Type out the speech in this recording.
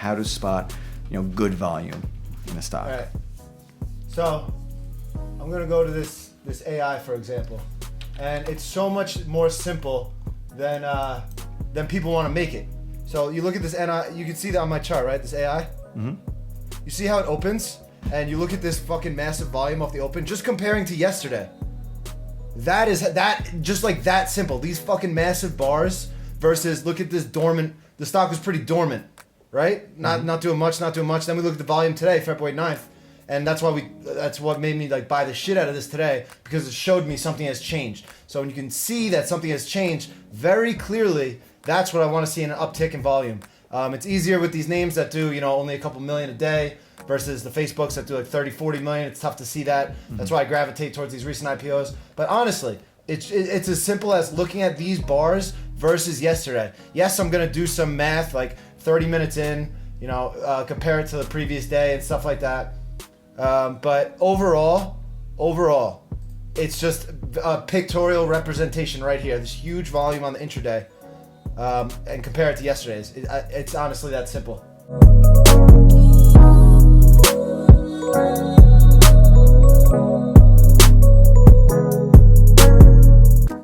how to spot, good volume in a stock. All right. So I'm gonna go to this AI, for example, and it's so much more simple than people want to make it. So you look at this, and you can see that on my chart, right? This AI. Mm-hmm. You see how it opens, and you look at this fucking massive volume off the open, just comparing to yesterday. That is just like that simple. These fucking massive bars versus look at this dormant. The stock was pretty dormant, right? Not doing much. Then we look at the volume today, February 9th, and that's what made me like buy the shit out of this today, because it showed me something has changed. So when you can see that something has changed very clearly, that's what I want to see in an uptick in volume. It's easier with these names that do, only a couple million a day versus the Facebooks that do like 30, 40 million. It's tough to see that. That's why I gravitate towards these recent IPOs. But honestly, it's as simple as looking at these bars versus yesterday. Yes, I'm going to do some math like 30 minutes in, compare it to the previous day and stuff like that. But overall, it's just a pictorial representation right here. This huge volume on the intraday. And compare it to yesterday's. It's honestly that simple.